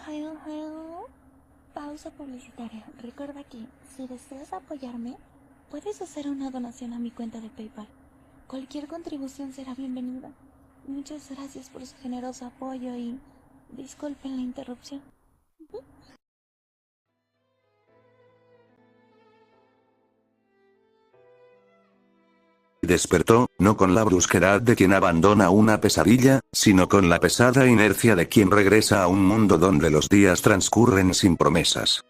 Ohio, Ohio. Pausa publicitaria. Recuerda que, si deseas apoyarme, puedes hacer una donación a mi cuenta de PayPal. Cualquier contribución será bienvenida. Muchas gracias por su generoso apoyo y disculpen la interrupción. Despertó, no con la brusquedad de quien abandona una pesadilla, sino con la pesada inercia de quien regresa a un mundo donde los días transcurren sin promesas.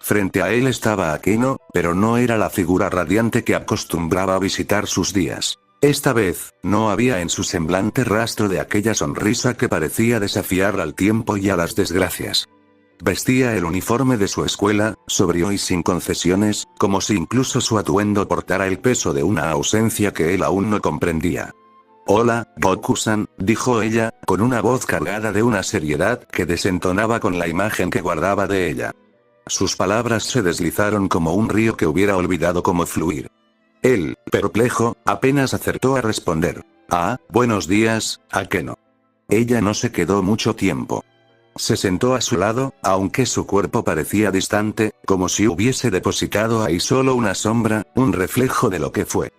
Frente a él estaba Akeno, pero no era la figura radiante que acostumbraba a visitar sus días. Esta vez, no había en su semblante rastro de aquella sonrisa que parecía desafiar al tiempo y a las desgracias. Vestía el uniforme de su escuela, sobrio y sin concesiones, como si incluso su atuendo portara el peso de una ausencia que él aún no comprendía. «Hola, Goku-san», dijo ella, con una voz cargada de una seriedad que desentonaba con la imagen que guardaba de ella. Sus palabras se deslizaron como un río que hubiera olvidado cómo fluir. Él, perplejo, apenas acertó a responder. «Ah, buenos días, Akeno». Ella no se quedó mucho tiempo. Se sentó a su lado, aunque su cuerpo parecía distante, como si hubiese depositado ahí solo una sombra, un reflejo de lo que fue.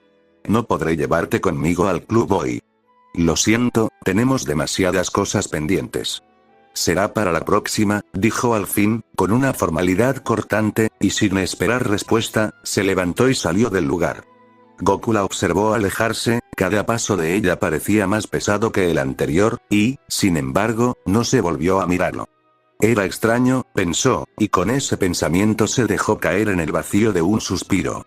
«No podré llevarte conmigo al club hoy. Lo siento, tenemos demasiadas cosas pendientes». «Será para la próxima», dijo al fin, con una formalidad cortante, y sin esperar respuesta, se levantó y salió del lugar. Goku la observó alejarse, cada paso de ella parecía más pesado que el anterior, y, sin embargo, no se volvió a mirarlo. Era extraño, pensó, y con ese pensamiento se dejó caer en el vacío de un suspiro.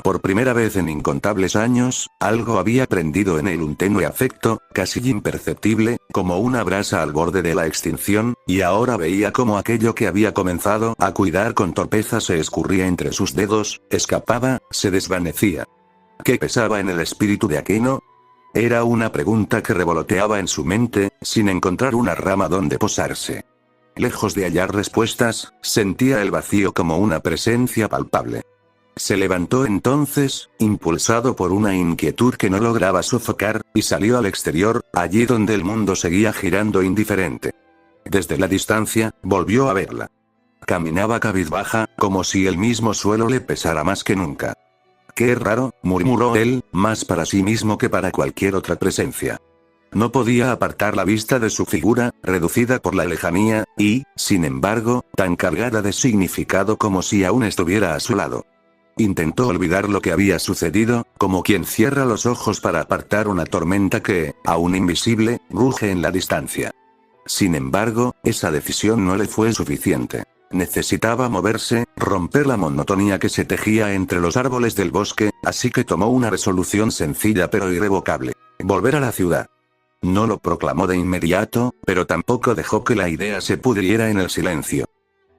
Por primera vez en incontables años, algo había prendido en él un tenue afecto, casi imperceptible, como una brasa al borde de la extinción, y ahora veía cómo aquello que había comenzado a cuidar con torpeza se escurría entre sus dedos, escapaba, se desvanecía. ¿Qué pesaba en el espíritu de Akeno? Era una pregunta que revoloteaba en su mente, sin encontrar una rama donde posarse. Lejos de hallar respuestas, sentía el vacío como una presencia palpable. Se levantó entonces, impulsado por una inquietud que no lograba sofocar, y salió al exterior, allí donde el mundo seguía girando indiferente. Desde la distancia, volvió a verla. Caminaba cabizbaja, como si el mismo suelo le pesara más que nunca. «Qué raro», murmuró él, más para sí mismo que para cualquier otra presencia. No podía apartar la vista de su figura, reducida por la lejanía, y, sin embargo, tan cargada de significado como si aún estuviera a su lado. Intentó olvidar lo que había sucedido, como quien cierra los ojos para apartar una tormenta que, aún invisible, ruge en la distancia. Sin embargo, esa decisión no le fue suficiente. Necesitaba moverse, romper la monotonía que se tejía entre los árboles del bosque, así que tomó una resolución sencilla pero irrevocable: volver a la ciudad. No lo proclamó de inmediato, pero tampoco dejó que la idea se pudriera en el silencio.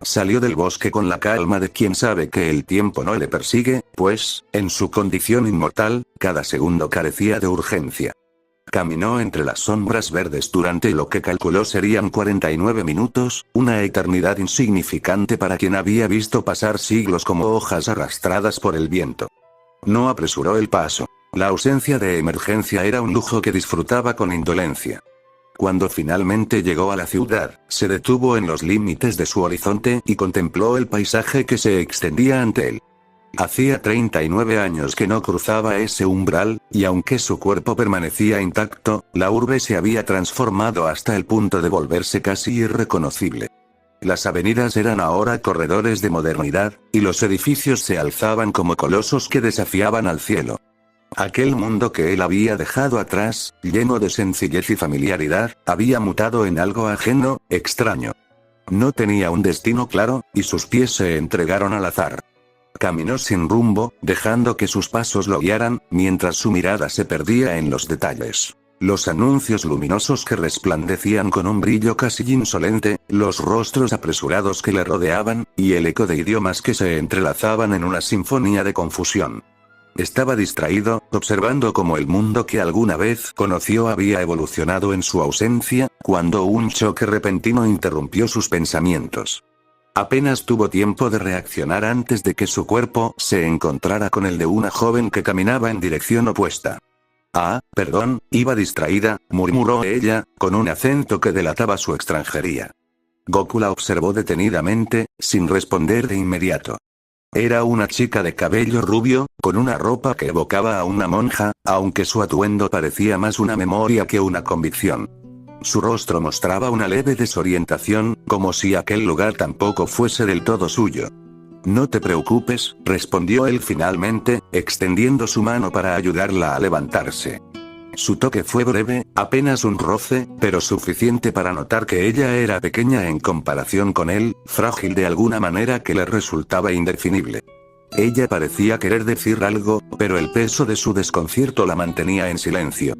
Salió del bosque con la calma de quien sabe que el tiempo no le persigue, pues, en su condición inmortal, cada segundo carecía de urgencia. Caminó entre las sombras verdes durante lo que calculó serían 49 minutos, una eternidad insignificante para quien había visto pasar siglos como hojas arrastradas por el viento. No apresuró el paso. La ausencia de emergencia era un lujo que disfrutaba con indolencia. Cuando finalmente llegó a la ciudad, se detuvo en los límites de su horizonte y contempló el paisaje que se extendía ante él. Hacía 39 años que no cruzaba ese umbral, y aunque su cuerpo permanecía intacto, la urbe se había transformado hasta el punto de volverse casi irreconocible. Las avenidas eran ahora corredores de modernidad, y los edificios se alzaban como colosos que desafiaban al cielo. Aquel mundo que él había dejado atrás, lleno de sencillez y familiaridad, había mutado en algo ajeno, extraño. No tenía un destino claro, y sus pies se entregaron al azar. Caminó sin rumbo, dejando que sus pasos lo guiaran, mientras su mirada se perdía en los detalles. Los anuncios luminosos que resplandecían con un brillo casi insolente, los rostros apresurados que le rodeaban, y el eco de idiomas que se entrelazaban en una sinfonía de confusión. Estaba distraído, observando cómo el mundo que alguna vez conoció había evolucionado en su ausencia, cuando un choque repentino interrumpió sus pensamientos. Apenas tuvo tiempo de reaccionar antes de que su cuerpo se encontrara con el de una joven que caminaba en dirección opuesta. «Ah, perdón, iba distraída», murmuró ella, con un acento que delataba su extranjería. Goku la observó detenidamente, sin responder de inmediato. Era una chica de cabello rubio, con una ropa que evocaba a una monja, aunque su atuendo parecía más una memoria que una convicción. Su rostro mostraba una leve desorientación, como si aquel lugar tampoco fuese del todo suyo. No te preocupes, respondió él finalmente, extendiendo su mano para ayudarla a levantarse. Su toque fue breve, apenas un roce, pero suficiente para notar que ella era pequeña en comparación con él, frágil de alguna manera que le resultaba indefinible. Ella parecía querer decir algo, pero el peso de su desconcierto la mantenía en silencio.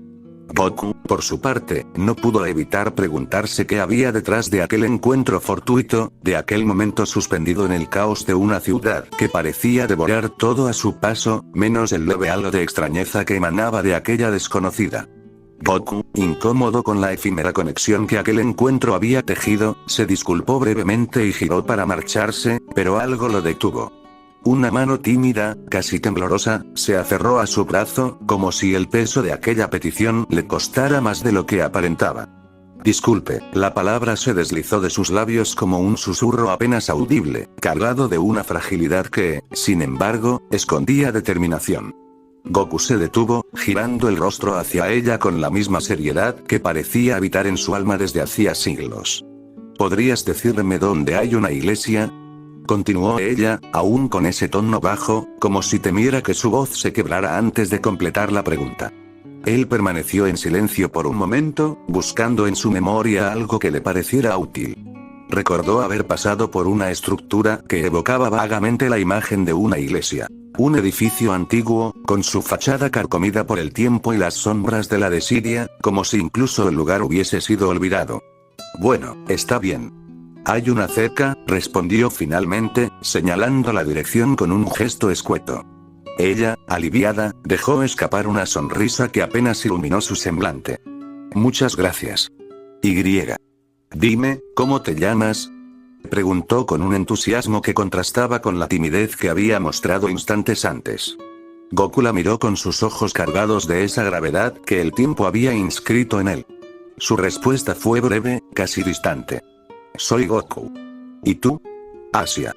Goku, por su parte, no pudo evitar preguntarse qué había detrás de aquel encuentro fortuito, de aquel momento suspendido en el caos de una ciudad que parecía devorar todo a su paso, menos el leve halo de extrañeza que emanaba de aquella desconocida. Goku, incómodo con la efímera conexión que aquel encuentro había tejido, se disculpó brevemente y giró para marcharse, pero algo lo detuvo. Una mano tímida, casi temblorosa, se aferró a su brazo, como si el peso de aquella petición le costara más de lo que aparentaba. Disculpe, la palabra se deslizó de sus labios como un susurro apenas audible, cargado de una fragilidad que, sin embargo, escondía determinación. Goku se detuvo, girando el rostro hacia ella con la misma seriedad que parecía habitar en su alma desde hacía siglos. ¿Podrías decirme dónde hay una iglesia?, continuó ella, aún con ese tono bajo, como si temiera que su voz se quebrara antes de completar la pregunta. Él permaneció en silencio por un momento, buscando en su memoria algo que le pareciera útil. Recordó haber pasado por una estructura que evocaba vagamente la imagen de una iglesia. Un edificio antiguo, con su fachada carcomida por el tiempo y las sombras de la desidia, como si incluso el lugar hubiese sido olvidado. Bueno, está bien. Hay una cerca, respondió finalmente, señalando la dirección con un gesto escueto. Ella, aliviada, dejó escapar una sonrisa que apenas iluminó su semblante. Muchas gracias. Y. Dime, ¿cómo te llamas?, preguntó con un entusiasmo que contrastaba con la timidez que había mostrado instantes antes. Goku la miró con sus ojos cargados de esa gravedad que el tiempo había inscrito en él. Su respuesta fue breve, casi distante. Soy Goku. ¿Y tú? Asia.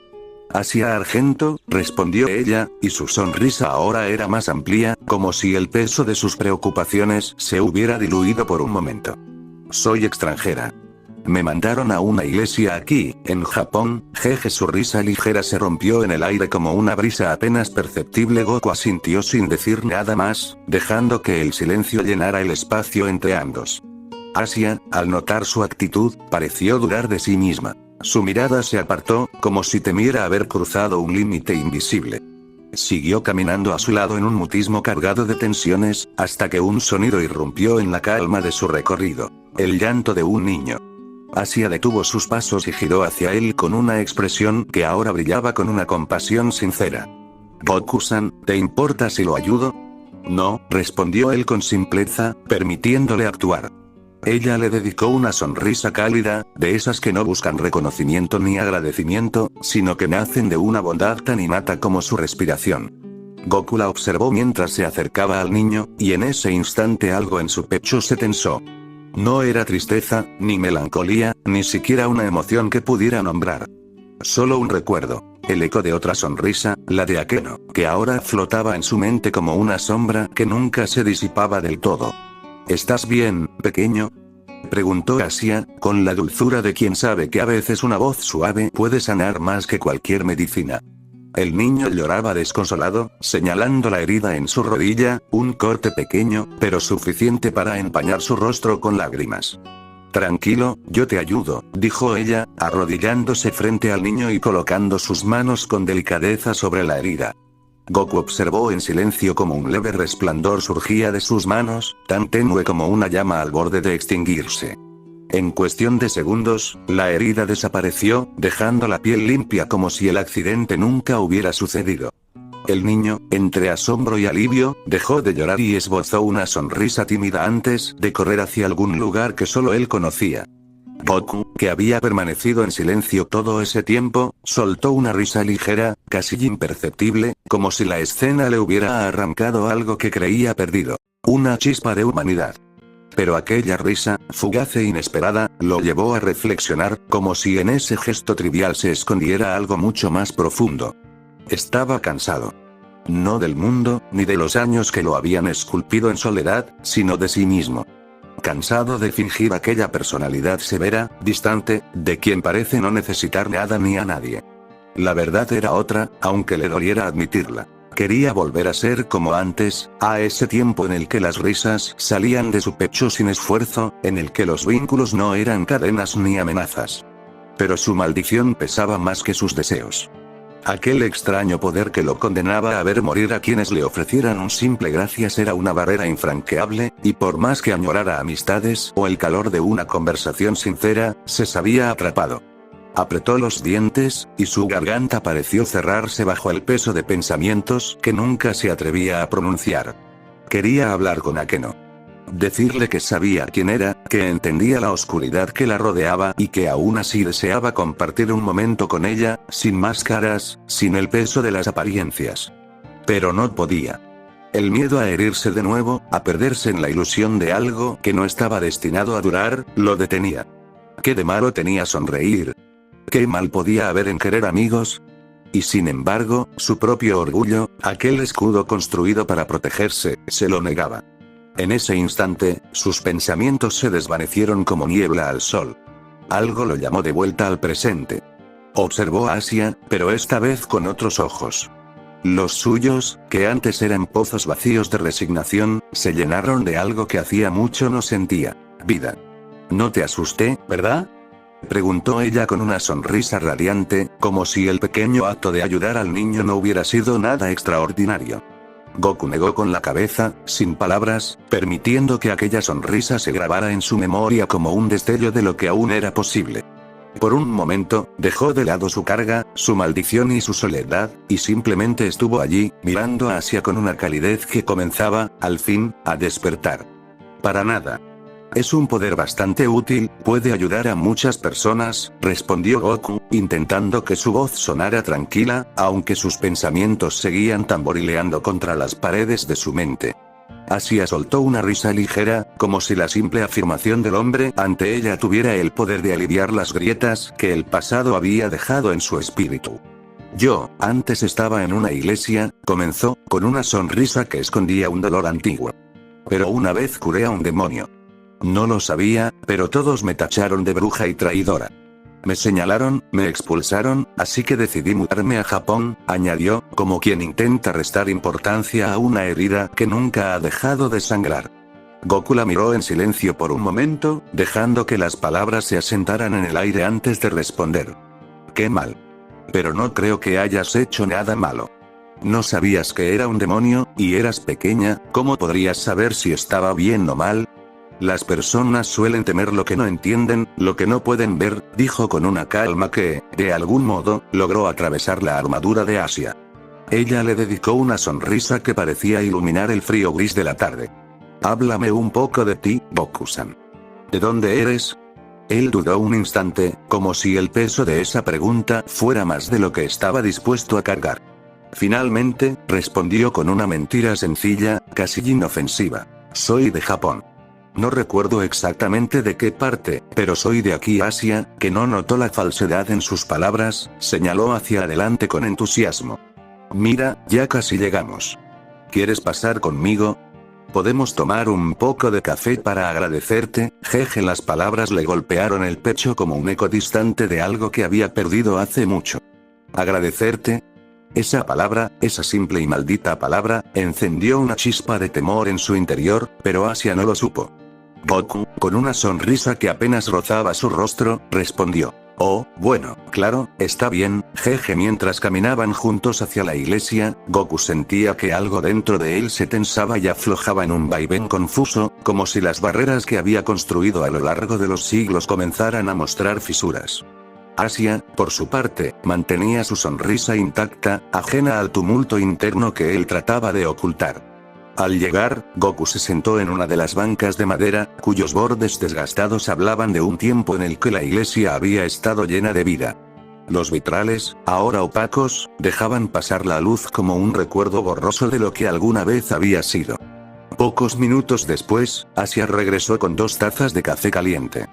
Asia Argento, respondió ella, y su sonrisa ahora era más amplia, como si el peso de sus preocupaciones se hubiera diluido por un momento. Soy extranjera. Me mandaron a una iglesia aquí, en Japón, jeje. Su risa ligera se rompió en el aire como una brisa apenas perceptible. Goku asintió sin decir nada más, dejando que el silencio llenara el espacio entre ambos. Asia, al notar su actitud, pareció dudar de sí misma. Su mirada se apartó, como si temiera haber cruzado un límite invisible. Siguió caminando a su lado en un mutismo cargado de tensiones, hasta que un sonido irrumpió en la calma de su recorrido. El llanto de un niño. Asia detuvo sus pasos y giró hacia él con una expresión que ahora brillaba con una compasión sincera. Goku-san, ¿te importa si lo ayudo? No, respondió él con simpleza, permitiéndole actuar. Ella le dedicó una sonrisa cálida, de esas que no buscan reconocimiento ni agradecimiento, sino que nacen de una bondad tan innata como su respiración. Goku la observó mientras se acercaba al niño, y en ese instante algo en su pecho se tensó. No era tristeza, ni melancolía, ni siquiera una emoción que pudiera nombrar. Solo un recuerdo, el eco de otra sonrisa, la de Akeno, que ahora flotaba en su mente como una sombra que nunca se disipaba del todo. ¿Estás bien, pequeño?, preguntó Asia, con la dulzura de quien sabe que a veces una voz suave puede sanar más que cualquier medicina. El niño lloraba desconsolado, señalando la herida en su rodilla, un corte pequeño, pero suficiente para empañar su rostro con lágrimas. Tranquilo, yo te ayudo, dijo ella, arrodillándose frente al niño y colocando sus manos con delicadeza sobre la herida. Goku observó en silencio como un leve resplandor surgía de sus manos, tan tenue como una llama al borde de extinguirse. En cuestión de segundos, la herida desapareció, dejando la piel limpia como si el accidente nunca hubiera sucedido. El niño, entre asombro y alivio, dejó de llorar y esbozó una sonrisa tímida antes de correr hacia algún lugar que solo él conocía. Goku, que había permanecido en silencio todo ese tiempo, soltó una risa ligera, casi imperceptible, como si la escena le hubiera arrancado algo que creía perdido. Una chispa de humanidad. Pero aquella risa, fugaz e inesperada, lo llevó a reflexionar, como si en ese gesto trivial se escondiera algo mucho más profundo. Estaba cansado. No del mundo, ni de los años que lo habían esculpido en soledad, sino de sí mismo. Cansado de fingir aquella personalidad severa, distante, de quien parece no necesitar nada ni a nadie. La verdad era otra, aunque le doliera admitirla. Quería volver a ser como antes, a ese tiempo en el que las risas salían de su pecho sin esfuerzo, en el que los vínculos no eran cadenas ni amenazas. Pero su maldición pesaba más que sus deseos. Aquel extraño poder que lo condenaba a ver morir a quienes le ofrecieran un simple gracias era una barrera infranqueable, y por más que añorara amistades o el calor de una conversación sincera, se sabía atrapado. Apretó los dientes, y su garganta pareció cerrarse bajo el peso de pensamientos que nunca se atrevía a pronunciar. Quería hablar con Akeno. Decirle que sabía quién era, que entendía la oscuridad que la rodeaba y que aún así deseaba compartir un momento con ella, sin máscaras, sin el peso de las apariencias. Pero no podía. El miedo a herirse de nuevo, a perderse en la ilusión de algo que no estaba destinado a durar, lo detenía. ¿Qué de malo tenía sonreír? ¿Qué mal podía haber en querer amigos? Y sin embargo, su propio orgullo, aquel escudo construido para protegerse, se lo negaba. En ese instante, sus pensamientos se desvanecieron como niebla al sol. Algo lo llamó de vuelta al presente. Observó a Asia, pero esta vez con otros ojos. Los suyos, que antes eran pozos vacíos de resignación, se llenaron de algo que hacía mucho no sentía: vida. No te asusté, ¿verdad?, preguntó ella con una sonrisa radiante, como si el pequeño acto de ayudar al niño no hubiera sido nada extraordinario. Goku negó con la cabeza, sin palabras, permitiendo que aquella sonrisa se grabara en su memoria como un destello de lo que aún era posible. Por un momento, dejó de lado su carga, su maldición y su soledad, y simplemente estuvo allí, mirando a Asia con una calidez que comenzaba, al fin, a despertar. Para nada. Es un poder bastante útil, puede ayudar a muchas personas, respondió Goku, intentando que su voz sonara tranquila, aunque sus pensamientos seguían tamborileando contra las paredes de su mente. Asia soltó una risa ligera, como si la simple afirmación del hombre ante ella tuviera el poder de aliviar las grietas que el pasado había dejado en su espíritu. Yo, antes estaba en una iglesia, comenzó, con una sonrisa que escondía un dolor antiguo. Pero una vez curé a un demonio. No lo sabía, pero todos me tacharon de bruja y traidora. Me señalaron, me expulsaron, así que decidí mudarme a Japón, añadió, como quien intenta restar importancia a una herida que nunca ha dejado de sangrar. Goku la miró en silencio por un momento, dejando que las palabras se asentaran en el aire antes de responder. Qué mal. Pero no creo que hayas hecho nada malo. No sabías que era un demonio, y eras pequeña, ¿cómo podrías saber si estaba bien o mal? Las personas suelen temer lo que no entienden, lo que no pueden ver, dijo con una calma que, de algún modo, logró atravesar la armadura de Asia. Ella le dedicó una sonrisa que parecía iluminar el frío gris de la tarde. Háblame un poco de ti, Goku-san. ¿De dónde eres? Él dudó un instante, como si el peso de esa pregunta fuera más de lo que estaba dispuesto a cargar. Finalmente, respondió con una mentira sencilla, casi inofensiva. Soy de Japón. No recuerdo exactamente de qué parte, pero soy de aquí. Asia, que no notó la falsedad en sus palabras, señaló hacia adelante con entusiasmo. Mira, ya casi llegamos. ¿Quieres pasar conmigo? ¿Podemos tomar un poco de café para agradecerte? Jeje, las palabras le golpearon el pecho como un eco distante de algo que había perdido hace mucho. ¿Agradecerte? Esa palabra, esa simple y maldita palabra, encendió una chispa de temor en su interior, pero Asia no lo supo. Goku, con una sonrisa que apenas rozaba su rostro, respondió. Oh, bueno, claro, está bien, jeje. Mientras caminaban juntos hacia la iglesia, Goku sentía que algo dentro de él se tensaba y aflojaba en un vaivén confuso, como si las barreras que había construido a lo largo de los siglos comenzaran a mostrar fisuras. Asia, por su parte, mantenía su sonrisa intacta, ajena al tumulto interno que él trataba de ocultar. Al llegar, Goku se sentó en una de las bancas de madera, cuyos bordes desgastados hablaban de un tiempo en el que la iglesia había estado llena de vida. Los vitrales, ahora opacos, dejaban pasar la luz como un recuerdo borroso de lo que alguna vez había sido. Pocos minutos después, Asia regresó con 2 tazas de café caliente.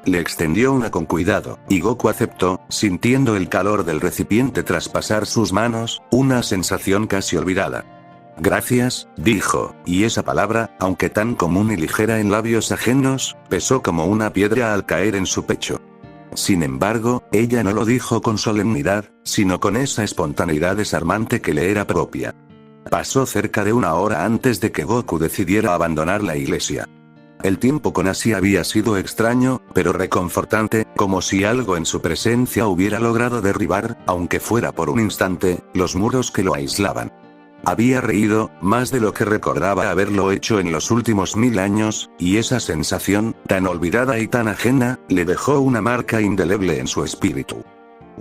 Le extendió una con cuidado, y Goku aceptó, sintiendo el calor del recipiente traspasar sus manos, una sensación casi olvidada. Gracias, dijo, y esa palabra, aunque tan común y ligera en labios ajenos, pesó como una piedra al caer en su pecho. Sin embargo, ella no lo dijo con solemnidad, sino con esa espontaneidad desarmante que le era propia. Pasó cerca de 1 hora antes de que Goku decidiera abandonar la iglesia. El tiempo con Asia había sido extraño, pero reconfortante, como si algo en su presencia hubiera logrado derribar, aunque fuera por un instante, los muros que lo aislaban. Había reído, más de lo que recordaba haberlo hecho en los últimos 1000 años, y esa sensación, tan olvidada y tan ajena, le dejó una marca indeleble en su espíritu.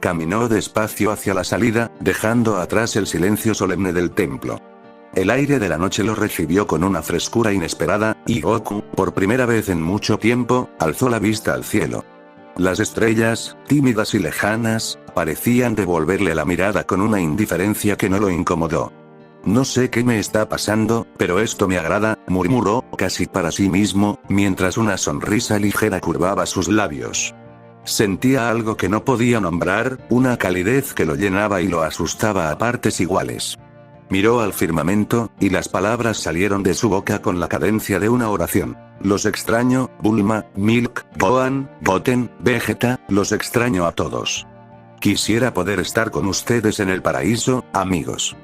Caminó despacio hacia la salida, dejando atrás el silencio solemne del templo. El aire de la noche lo recibió con una frescura inesperada, y Goku, por primera vez en mucho tiempo, alzó la vista al cielo. Las estrellas, tímidas y lejanas, parecían devolverle la mirada con una indiferencia que no lo incomodó. No sé qué me está pasando, pero esto me agrada, murmuró, casi para sí mismo, mientras una sonrisa ligera curvaba sus labios. Sentía algo que no podía nombrar, una calidez que lo llenaba y lo asustaba a partes iguales. Miró al firmamento, y las palabras salieron de su boca con la cadencia de una oración. Los extraño, Bulma, Milk, Gohan, Goten, Vegeta, los extraño a todos. Quisiera poder estar con ustedes en el paraíso, amigos.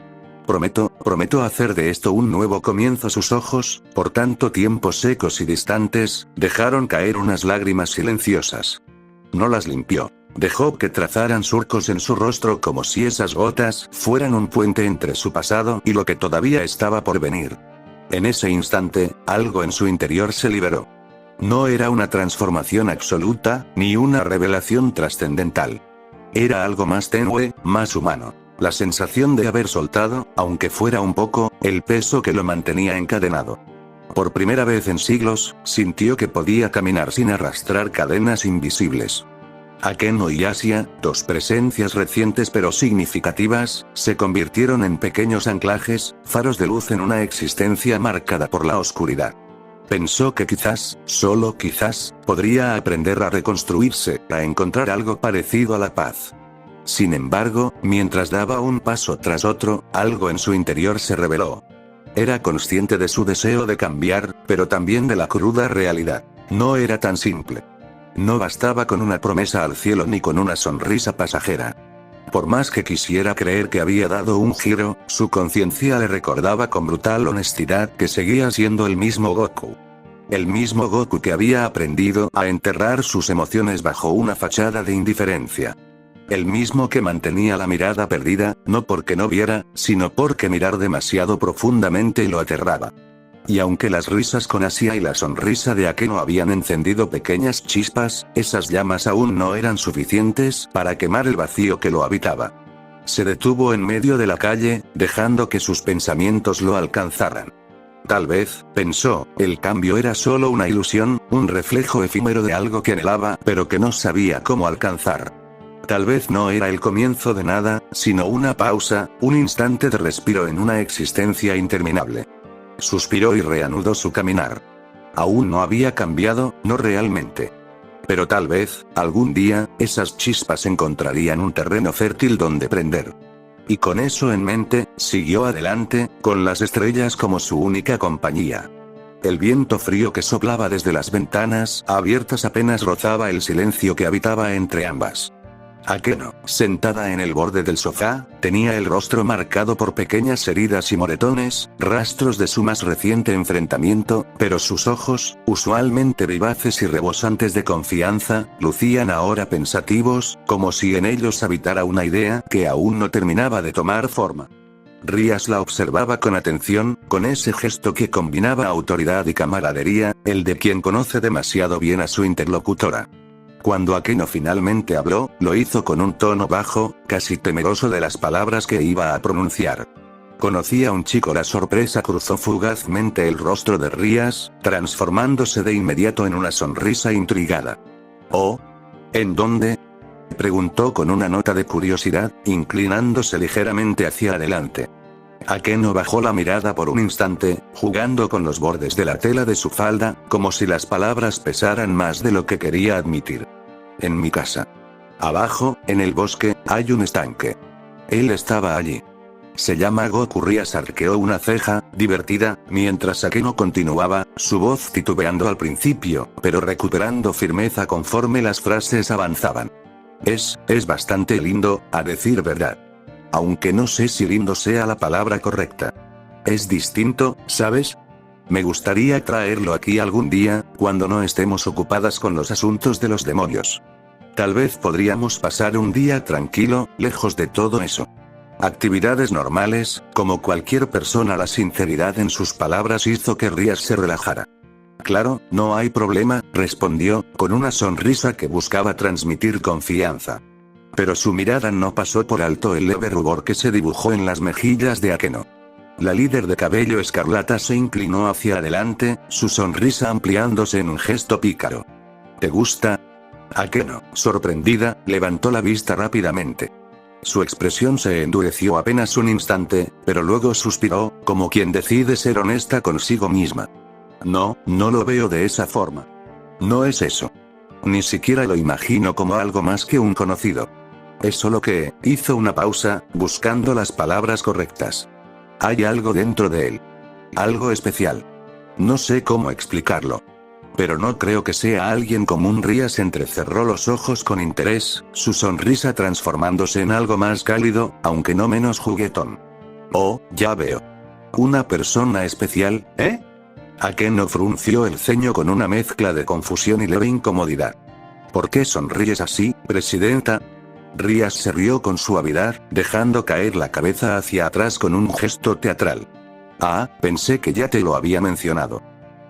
Prometo hacer de esto un nuevo comienzo. Sus ojos, por tanto tiempo secos y distantes, dejaron caer unas lágrimas silenciosas. No las limpió. Dejó que trazaran surcos en su rostro como si esas gotas fueran un puente entre su pasado y lo que todavía estaba por venir. En ese instante, algo en su interior se liberó. No era una transformación absoluta, ni una revelación trascendental. Era algo más tenue, más humano. La sensación de haber soltado, aunque fuera un poco, el peso que lo mantenía encadenado. Por primera vez en siglos, sintió que podía caminar sin arrastrar cadenas invisibles. Akeno y Asia, 2 presencias recientes pero significativas, se convirtieron en pequeños anclajes, faros de luz en una existencia marcada por la oscuridad. Pensó que quizás, solo quizás, podría aprender a reconstruirse, a encontrar algo parecido a la paz. Sin embargo, mientras daba un paso tras otro, algo en su interior se reveló. Era consciente de su deseo de cambiar, pero también de la cruda realidad. No era tan simple. No bastaba con una promesa al cielo ni con una sonrisa pasajera. Por más que quisiera creer que había dado un giro, su conciencia le recordaba con brutal honestidad que seguía siendo el mismo Goku. El mismo Goku que había aprendido a enterrar sus emociones bajo una fachada de indiferencia. El mismo que mantenía la mirada perdida, no porque no viera, sino porque mirar demasiado profundamente lo aterraba. Y aunque las risas con Asia y la sonrisa de Akeno habían encendido pequeñas chispas, esas llamas aún no eran suficientes para quemar el vacío que lo habitaba. Se detuvo en medio de la calle, dejando que sus pensamientos lo alcanzaran. Tal vez, pensó, el cambio era solo una ilusión, un reflejo efímero de algo que anhelaba, pero que no sabía cómo alcanzar. Tal vez no era el comienzo de nada, sino una pausa, un instante de respiro en una existencia interminable. Suspiró y reanudó su caminar. Aún no había cambiado, no realmente. Pero tal vez, algún día, esas chispas encontrarían un terreno fértil donde prender. Y con eso en mente, siguió adelante, con las estrellas como su única compañía. El viento frío que soplaba desde las ventanas abiertas apenas rozaba el silencio que habitaba entre ambas. Akeno, sentada en el borde del sofá, tenía el rostro marcado por pequeñas heridas y moretones, rastros de su más reciente enfrentamiento, pero sus ojos, usualmente vivaces y rebosantes de confianza, lucían ahora pensativos, como si en ellos habitara una idea que aún no terminaba de tomar forma. Rias la observaba con atención, con ese gesto que combinaba autoridad y camaradería, el de quien conoce demasiado bien a su interlocutora. Cuando Akeno finalmente habló, lo hizo con un tono bajo, casi temeroso de las palabras que iba a pronunciar. Conocía a un chico. La sorpresa cruzó fugazmente el rostro de Rias, transformándose de inmediato en una sonrisa intrigada. «¿Oh? ¿En dónde?», preguntó con una nota de curiosidad, inclinándose ligeramente hacia adelante. Akeno bajó la mirada por un instante, jugando con los bordes de la tela de su falda, como si las palabras pesaran más de lo que quería admitir. En mi casa. Abajo, en el bosque, hay un estanque. Él estaba allí. Se llama Goku. Rias arqueó una ceja, divertida, mientras Akeno continuaba, su voz titubeando al principio, pero recuperando firmeza conforme las frases avanzaban. Es bastante lindo, a decir verdad. Aunque no sé si lindo sea la palabra correcta. Es distinto, ¿sabes? Me gustaría traerlo aquí algún día, cuando no estemos ocupadas con los asuntos de los demonios. Tal vez podríamos pasar un día tranquilo, lejos de todo eso. Actividades normales, como cualquier persona. La sinceridad en sus palabras hizo que Rias se relajara. Claro, no hay problema, respondió, con una sonrisa que buscaba transmitir confianza. Pero su mirada no pasó por alto el leve rubor que se dibujó en las mejillas de Akeno. La líder de cabello escarlata se inclinó hacia adelante, su sonrisa ampliándose en un gesto pícaro. ¿Te gusta? Akeno, sorprendida, levantó la vista rápidamente. Su expresión se endureció apenas un instante, pero luego suspiró, como quien decide ser honesta consigo misma. No lo veo de esa forma. No es eso. Ni siquiera lo imagino como algo más que un conocido. Es solo que, hizo una pausa, buscando las palabras correctas. Hay algo dentro de él. Algo especial. No sé cómo explicarlo. Pero no creo que sea alguien común. Rias entrecerró los ojos con interés, su sonrisa transformándose en algo más cálido, aunque no menos juguetón. Oh, ya veo. ¿Una persona especial, eh? Akeno frunció el ceño con una mezcla de confusión y leve incomodidad. ¿Por qué sonríes así, presidenta? Rias se rió con suavidad, dejando caer la cabeza hacia atrás con un gesto teatral. Ah, pensé que ya te lo había mencionado.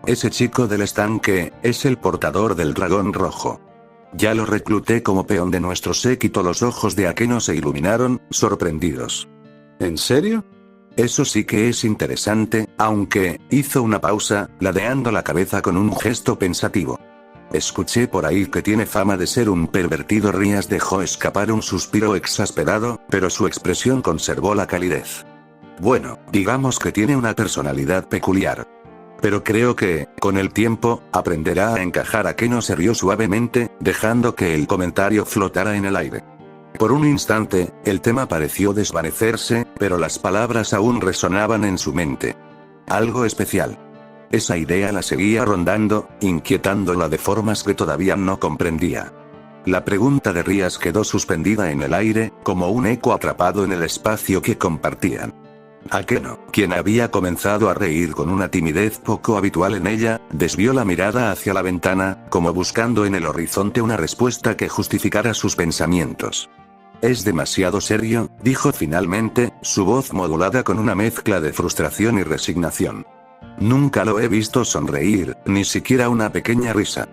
Ese chico del estanque, es el portador del dragón rojo. Ya lo recluté como peón de nuestro séquito. Los ojos de Akeno se iluminaron, sorprendidos. ¿En serio? Eso sí que es interesante, aunque, hizo una pausa, ladeando la cabeza con un gesto pensativo. Escuché por ahí que tiene fama de ser un pervertido. Rias dejó escapar un suspiro exasperado, pero su expresión conservó la calidez. Bueno, digamos que tiene una personalidad peculiar. Pero creo que, con el tiempo, aprenderá a encajar. Akeno se rió suavemente, dejando que el comentario flotara en el aire. Por un instante, el tema pareció desvanecerse, pero las palabras aún resonaban en su mente. Algo especial. Esa idea la seguía rondando, inquietándola de formas que todavía no comprendía. La pregunta de Rias quedó suspendida en el aire, como un eco atrapado en el espacio que compartían. Akeno, quien había comenzado a reír con una timidez poco habitual en ella, desvió la mirada hacia la ventana, como buscando en el horizonte una respuesta que justificara sus pensamientos. Es demasiado serio, dijo finalmente, su voz modulada con una mezcla de frustración y resignación. Nunca lo he visto sonreír, ni siquiera una pequeña risa.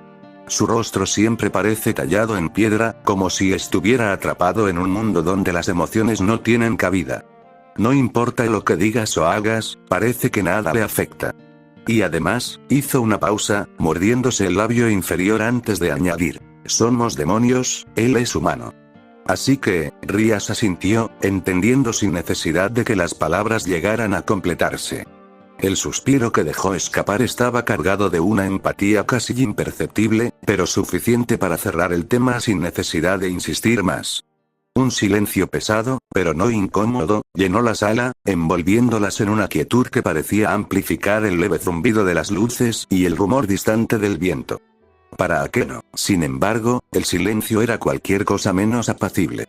Su rostro siempre parece tallado en piedra, como si estuviera atrapado en un mundo donde las emociones no tienen cabida. No importa lo que digas o hagas, parece que nada le afecta. Y además, hizo una pausa, mordiéndose el labio inferior antes de añadir, somos demonios, él es humano. Así que, Rias asintió, entendiendo sin necesidad de que las palabras llegaran a completarse. El suspiro que dejó escapar estaba cargado de una empatía casi imperceptible, pero suficiente para cerrar el tema sin necesidad de insistir más. Un silencio pesado, pero no incómodo, llenó la sala, envolviéndolas en una quietud que parecía amplificar el leve zumbido de las luces y el rumor distante del viento. Para Akeno, sin embargo, el silencio era cualquier cosa menos apacible.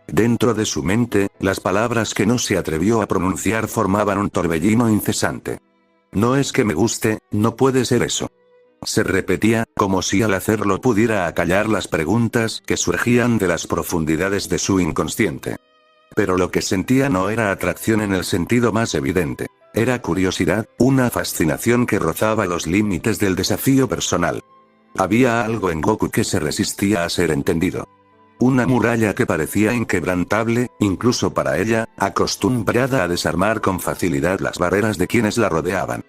Dentro de su mente, las palabras que no se atrevió a pronunciar formaban un torbellino incesante. No es que me guste, no puede ser eso. Se repetía, como si al hacerlo pudiera acallar las preguntas que surgían de las profundidades de su inconsciente. Pero lo que sentía no era atracción en el sentido más evidente. Era curiosidad, una fascinación que rozaba los límites del desafío personal. Había algo en Goku que se resistía a ser entendido. Una muralla que parecía inquebrantable, incluso para ella, acostumbrada a desarmar con facilidad las barreras de quienes la rodeaban.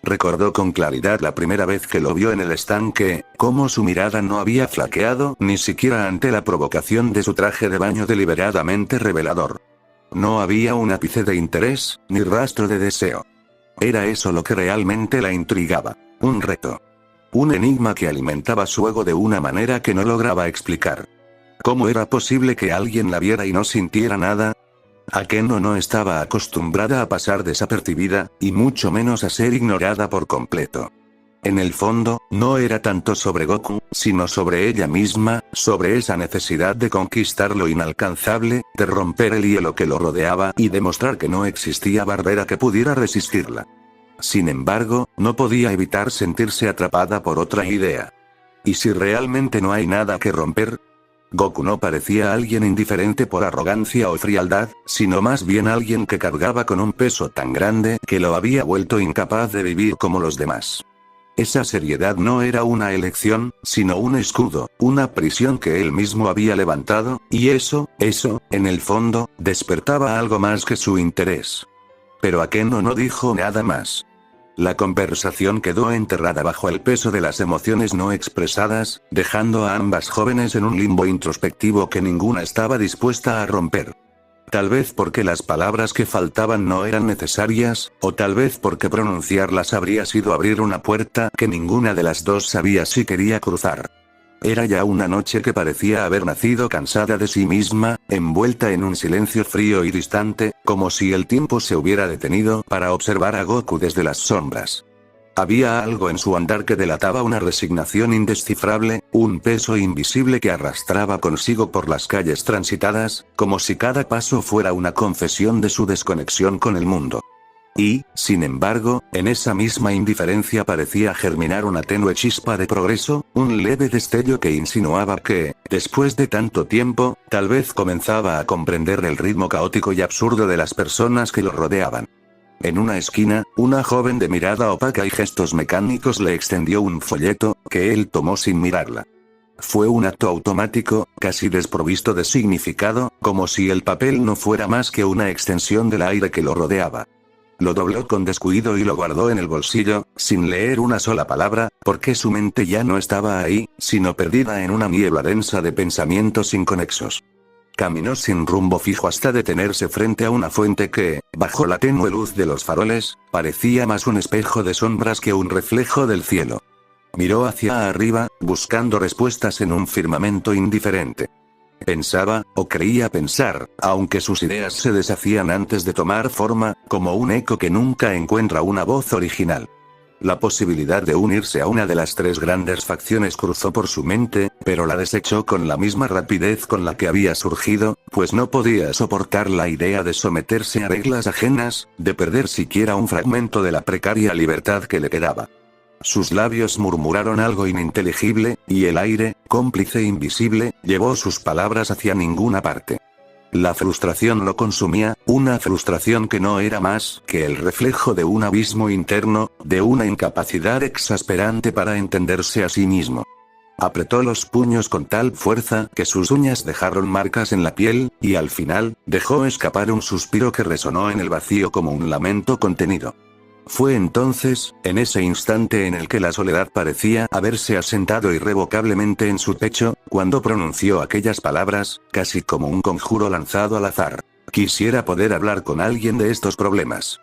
Recordó con claridad la primera vez que lo vio en el estanque, cómo su mirada no había flaqueado ni siquiera ante la provocación de su traje de baño deliberadamente revelador. no había un ápice de interés, ni rastro de deseo. Era eso lo que realmente la intrigaba. Un reto. Un enigma que alimentaba su ego de una manera que no lograba explicar. ¿Cómo era posible que alguien la viera y no sintiera nada? Akeno no estaba acostumbrada a pasar desapercibida, y mucho menos a ser ignorada por completo. En el fondo, no era tanto sobre Goku, sino sobre ella misma, sobre esa necesidad de conquistar lo inalcanzable, de romper el hielo que lo rodeaba y demostrar que no existía barrera que pudiera resistirla. Sin embargo, no podía evitar sentirse atrapada por otra idea. ¿Y si realmente no hay nada que romper? Goku no parecía alguien indiferente por arrogancia o frialdad, sino más bien alguien que cargaba con un peso tan grande que lo había vuelto incapaz de vivir como los demás. Esa seriedad no era una elección, sino un escudo, una prisión que él mismo había levantado, y eso, en el fondo, despertaba algo más que su interés. Pero Akeno no dijo nada más. La conversación quedó enterrada bajo el peso de las emociones no expresadas, dejando a ambas jóvenes en un limbo introspectivo que ninguna estaba dispuesta a romper. Tal vez porque las palabras que faltaban no eran necesarias, o tal vez porque pronunciarlas habría sido abrir una puerta que ninguna de las dos sabía si quería cruzar. Era ya una noche que parecía haber nacido cansada de sí misma, envuelta en un silencio frío y distante, como si el tiempo se hubiera detenido para observar a Goku desde las sombras. Había algo en su andar que delataba una resignación indescifrable, un peso invisible que arrastraba consigo por las calles transitadas, como si cada paso fuera una confesión de su desconexión con el mundo. Y, sin embargo, en esa misma indiferencia parecía germinar una tenue chispa de progreso, un leve destello que insinuaba que, después de tanto tiempo, tal vez comenzaba a comprender el ritmo caótico y absurdo de las personas que lo rodeaban. En una esquina, una joven de mirada opaca y gestos mecánicos le extendió un folleto, que él tomó sin mirarla. Fue un acto automático, casi desprovisto de significado, como si el papel no fuera más que una extensión del aire que lo rodeaba. Lo dobló con descuido y lo guardó en el bolsillo, sin leer una sola palabra, porque su mente ya no estaba ahí, sino perdida en una niebla densa de pensamientos inconexos. Caminó sin rumbo fijo hasta detenerse frente a una fuente que, bajo la tenue luz de los faroles, parecía más un espejo de sombras que un reflejo del cielo. Miró hacia arriba, buscando respuestas en un firmamento indiferente. Pensaba, o creía pensar, aunque sus ideas se deshacían antes de tomar forma, como un eco que nunca encuentra una voz original. La posibilidad de unirse a una de las tres grandes facciones cruzó por su mente, pero la desechó con la misma rapidez con la que había surgido, pues no podía soportar la idea de someterse a reglas ajenas, de perder siquiera un fragmento de la precaria libertad que le quedaba. Sus labios murmuraron algo ininteligible, y el aire, cómplice invisible, llevó sus palabras hacia ninguna parte. La frustración lo consumía, una frustración que no era más que el reflejo de un abismo interno, de una incapacidad exasperante para entenderse a sí mismo. Apretó los puños con tal fuerza que sus uñas dejaron marcas en la piel, y al final, dejó escapar un suspiro que resonó en el vacío como un lamento contenido. Fue entonces, en ese instante en el que la soledad parecía haberse asentado irrevocablemente en su pecho, cuando pronunció aquellas palabras, casi como un conjuro lanzado al azar. Quisiera poder hablar con alguien de estos problemas.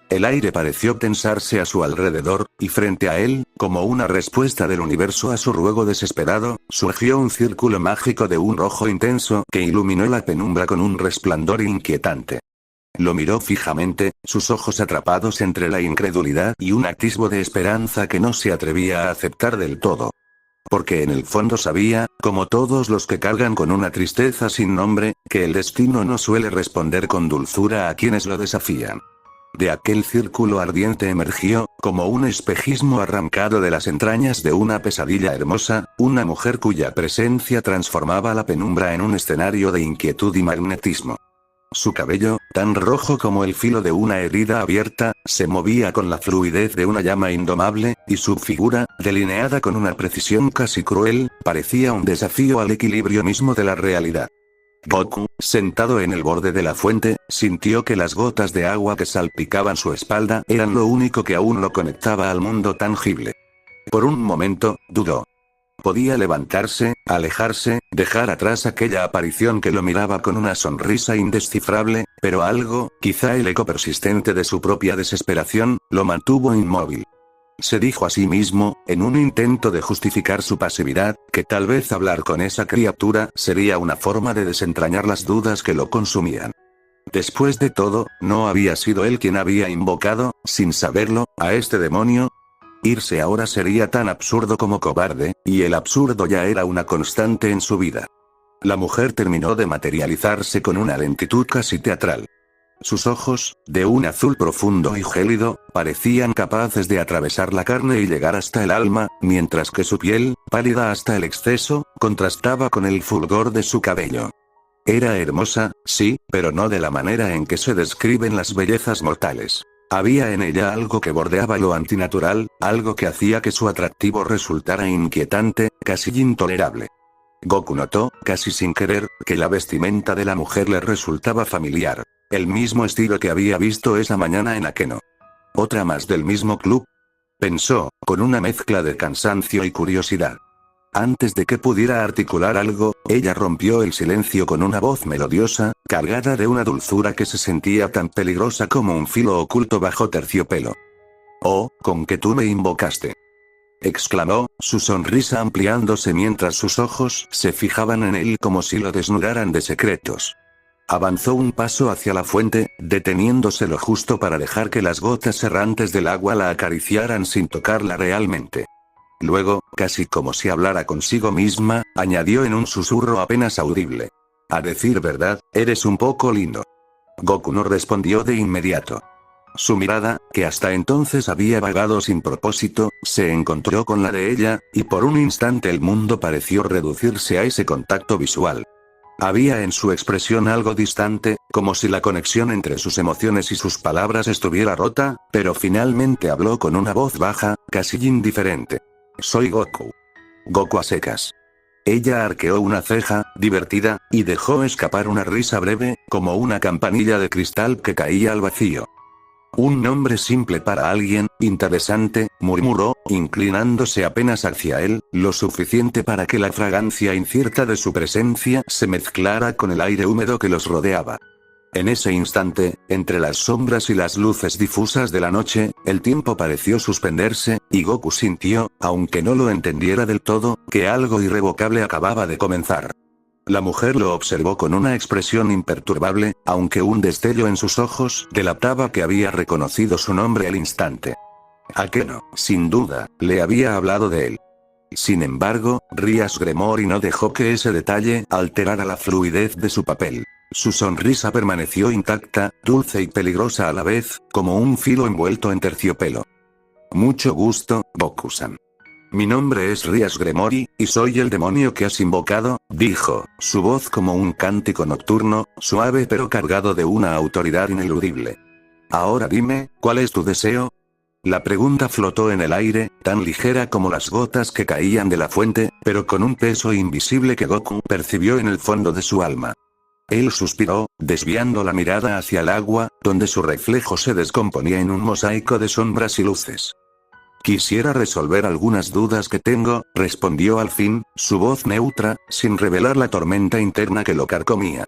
El aire pareció tensarse a su alrededor, y frente a él, como una respuesta del universo a su ruego desesperado, surgió un círculo mágico de un rojo intenso que iluminó la penumbra con un resplandor inquietante. Lo miró fijamente, sus ojos atrapados entre la incredulidad y un atisbo de esperanza que no se atrevía a aceptar del todo. Porque en el fondo sabía, como todos los que cargan con una tristeza sin nombre, que el destino no suele responder con dulzura a quienes lo desafían. De aquel círculo ardiente emergió, como un espejismo arrancado de las entrañas de una pesadilla hermosa, una mujer cuya presencia transformaba la penumbra en un escenario de inquietud y magnetismo. Su cabello, tan rojo como el filo de una herida abierta, se movía con la fluidez de una llama indomable, y su figura, delineada con una precisión casi cruel, parecía un desafío al equilibrio mismo de la realidad. Goku, sentado en el borde de la fuente, sintió que las gotas de agua que salpicaban su espalda eran lo único que aún lo conectaba al mundo tangible. Por un momento, dudó. Podía levantarse, alejarse, dejar atrás aquella aparición que lo miraba con una sonrisa indescifrable, pero algo, quizá el eco persistente de su propia desesperación, lo mantuvo inmóvil. Se dijo a sí mismo, en un intento de justificar su pasividad, que tal vez hablar con esa criatura sería una forma de desentrañar las dudas que lo consumían. Después de todo, ¿no había sido él quien había invocado, sin saberlo, a este demonio? Irse ahora sería tan absurdo como cobarde, y el absurdo ya era una constante en su vida. La mujer terminó de materializarse con una lentitud casi teatral. Sus ojos, de un azul profundo y gélido, parecían capaces de atravesar la carne y llegar hasta el alma, mientras que su piel, pálida hasta el exceso, contrastaba con el fulgor de su cabello. Era hermosa, sí, pero no de la manera en que se describen las bellezas mortales. Había en ella algo que bordeaba lo antinatural, algo que hacía que su atractivo resultara inquietante, casi intolerable. Goku notó, casi sin querer, que la vestimenta de la mujer le resultaba familiar. El mismo estilo que había visto esa mañana en Akeno. ¿Otra más del mismo club? Pensó, con una mezcla de cansancio y curiosidad. Antes de que pudiera articular algo, ella rompió el silencio con una voz melodiosa, cargada de una dulzura que se sentía tan peligrosa como un filo oculto bajo terciopelo. «Oh, con que tú me invocaste», exclamó, su sonrisa ampliándose mientras sus ojos se fijaban en él como si lo desnudaran de secretos. Avanzó un paso hacia la fuente, deteniéndose lo justo para dejar que las gotas errantes del agua la acariciaran sin tocarla realmente. Luego, casi como si hablara consigo misma, añadió en un susurro apenas audible: «A decir verdad, eres un poco lindo». Goku no respondió de inmediato. Su mirada, que hasta entonces había vagado sin propósito, se encontró con la de ella, y por un instante el mundo pareció reducirse a ese contacto visual. Había en su expresión algo distante, como si la conexión entre sus emociones y sus palabras estuviera rota, pero finalmente habló con una voz baja, casi indiferente. «Soy Goku». Goku a secas. Ella arqueó una ceja, divertida, y dejó escapar una risa breve, como una campanilla de cristal que caía al vacío. «Un nombre simple para alguien, interesante», murmuró, inclinándose apenas hacia él, lo suficiente para que la fragancia incierta de su presencia se mezclara con el aire húmedo que los rodeaba. En ese instante, entre las sombras y las luces difusas de la noche, el tiempo pareció suspenderse, y Goku sintió, aunque no lo entendiera del todo, que algo irrevocable acababa de comenzar. La mujer lo observó con una expresión imperturbable, aunque un destello en sus ojos delataba que había reconocido su nombre al instante. Akeno, sin duda, le había hablado de él. Sin embargo, Rias Gremory no dejó que ese detalle alterara la fluidez de su papel. Su sonrisa permaneció intacta, dulce y peligrosa a la vez, como un filo envuelto en terciopelo. «Mucho gusto, Goku-san. Mi nombre es Rias Gremory, y soy el demonio que has invocado», dijo, su voz como un cántico nocturno, suave pero cargado de una autoridad ineludible. «Ahora dime, ¿cuál es tu deseo?». La pregunta flotó en el aire, tan ligera como las gotas que caían de la fuente, pero con un peso invisible que Goku percibió en el fondo de su alma. Él suspiró, desviando la mirada hacia el agua, donde su reflejo se descomponía en un mosaico de sombras y luces. «Quisiera resolver algunas dudas que tengo», respondió al fin, su voz neutra, sin revelar la tormenta interna que lo carcomía.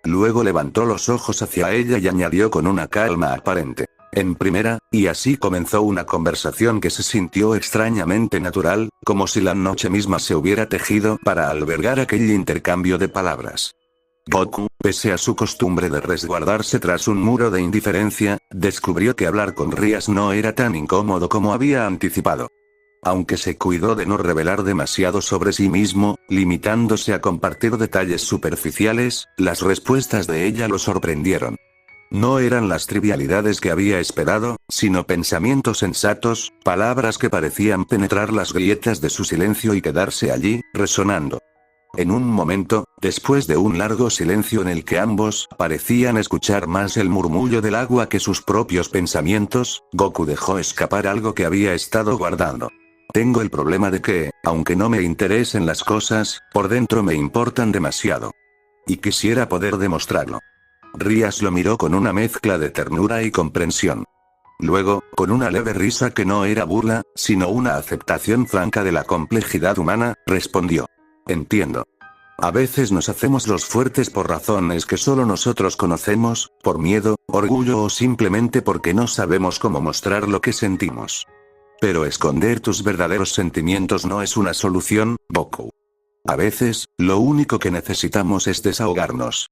Luego levantó los ojos hacia ella y añadió con una calma aparente: «En primera», y así comenzó una conversación que se sintió extrañamente natural, como si la noche misma se hubiera tejido para albergar aquel intercambio de palabras. Goku, pese a su costumbre de resguardarse tras un muro de indiferencia, descubrió que hablar con Rias no era tan incómodo como había anticipado. Aunque se cuidó de no revelar demasiado sobre sí mismo, limitándose a compartir detalles superficiales, las respuestas de ella lo sorprendieron. No eran las trivialidades que había esperado, sino pensamientos sensatos, palabras que parecían penetrar las grietas de su silencio y quedarse allí, resonando. En un momento, después de un largo silencio en el que ambos parecían escuchar más el murmullo del agua que sus propios pensamientos, Goku dejó escapar algo que había estado guardando. «Tengo el problema de que, aunque no me interesen las cosas, por dentro me importan demasiado. Y quisiera poder demostrarlo». Rias lo miró con una mezcla de ternura y comprensión. Luego, con una leve risa que no era burla, sino una aceptación franca de la complejidad humana, respondió. Entiendo. A veces nos hacemos los fuertes por razones que solo nosotros conocemos, por miedo, orgullo o simplemente porque no sabemos cómo mostrar lo que sentimos. Pero esconder tus verdaderos sentimientos no es una solución, Goku. A veces, lo único que necesitamos es desahogarnos.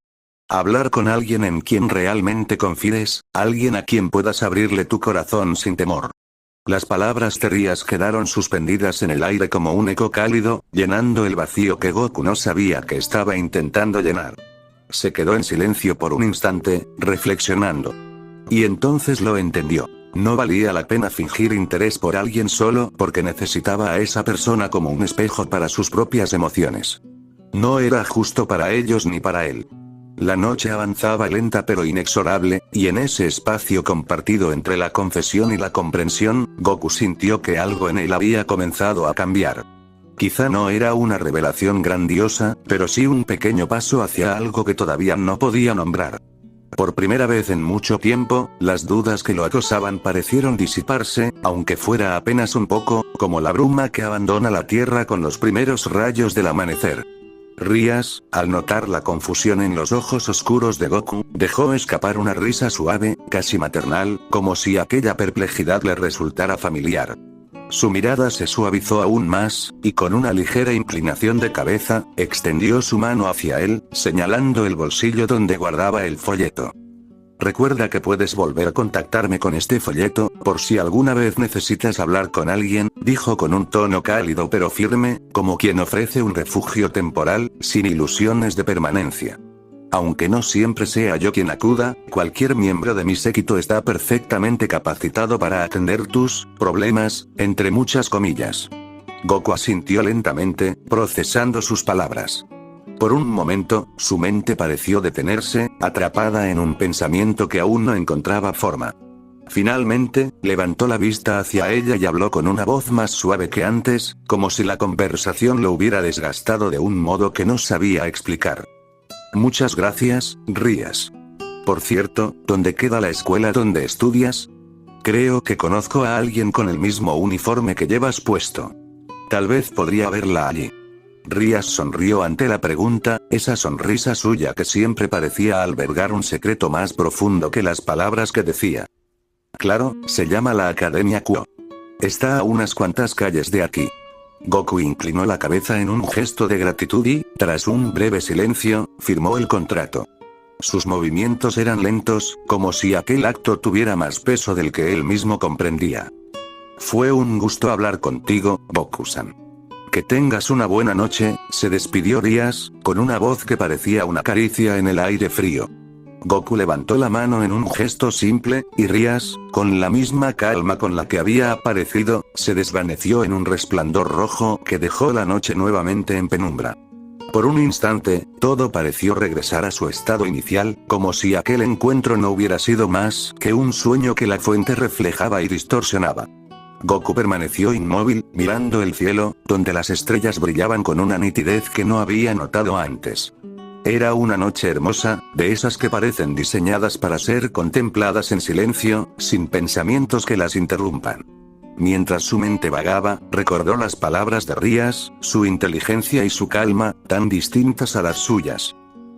Hablar con alguien en quien realmente confíes, alguien a quien puedas abrirle tu corazón sin temor. Las palabras de Rías quedaron suspendidas en el aire como un eco cálido, llenando el vacío que Goku no sabía que estaba intentando llenar. Se quedó en silencio por un instante, reflexionando. Y entonces lo entendió. No valía la pena fingir interés por alguien solo porque necesitaba a esa persona como un espejo para sus propias emociones. No era justo para ellos ni para él. La noche avanzaba lenta pero inexorable, y en ese espacio compartido entre la confesión y la comprensión, Goku sintió que algo en él había comenzado a cambiar. Quizá no era una revelación grandiosa, pero sí un pequeño paso hacia algo que todavía no podía nombrar. Por primera vez en mucho tiempo, las dudas que lo acosaban parecieron disiparse, aunque fuera apenas un poco, como la bruma que abandona la tierra con los primeros rayos del amanecer. Rías, al notar la confusión en los ojos oscuros de Goku, dejó escapar una risa suave, casi maternal, como si aquella perplejidad le resultara familiar. Su mirada se suavizó aún más, y con una ligera inclinación de cabeza, extendió su mano hacia él, señalando el bolsillo donde guardaba el folleto. Recuerda que puedes volver a contactarme con este folleto, por si alguna vez necesitas hablar con alguien, dijo con un tono cálido pero firme, como quien ofrece un refugio temporal, sin ilusiones de permanencia. Aunque no siempre sea yo quien acuda, cualquier miembro de mi séquito está perfectamente capacitado para atender tus problemas, entre muchas comillas. Goku asintió lentamente, procesando sus palabras. Por un momento, su mente pareció detenerse, atrapada en un pensamiento que aún no encontraba forma. Finalmente, levantó la vista hacia ella y habló con una voz más suave que antes, como si la conversación lo hubiera desgastado de un modo que no sabía explicar. Muchas gracias, Rías. Por cierto, ¿dónde queda la escuela donde estudias? Creo que conozco a alguien con el mismo uniforme que llevas puesto. Tal vez podría verla allí. Rías sonrió ante la pregunta, esa sonrisa suya que siempre parecía albergar un secreto más profundo que las palabras que decía. Claro, se llama la Academia Kuo. Está a unas cuantas calles de aquí. Goku inclinó la cabeza en un gesto de gratitud y, tras un breve silencio, firmó el contrato. Sus movimientos eran lentos, como si aquel acto tuviera más peso del que él mismo comprendía. Fue un gusto hablar contigo, Goku-san. Que tengas una buena noche, se despidió Rías, con una voz que parecía una caricia en el aire frío. Goku levantó la mano en un gesto simple, y Rías, con la misma calma con la que había aparecido, se desvaneció en un resplandor rojo que dejó la noche nuevamente en penumbra. Por un instante, todo pareció regresar a su estado inicial, como si aquel encuentro no hubiera sido más que un sueño que la fuente reflejaba y distorsionaba. Goku permaneció inmóvil, mirando el cielo, donde las estrellas brillaban con una nitidez que no había notado antes. Era una noche hermosa, de esas que parecen diseñadas para ser contempladas en silencio, sin pensamientos que las interrumpan. Mientras su mente vagaba, recordó las palabras de Rías, su inteligencia y su calma, tan distintas a las suyas.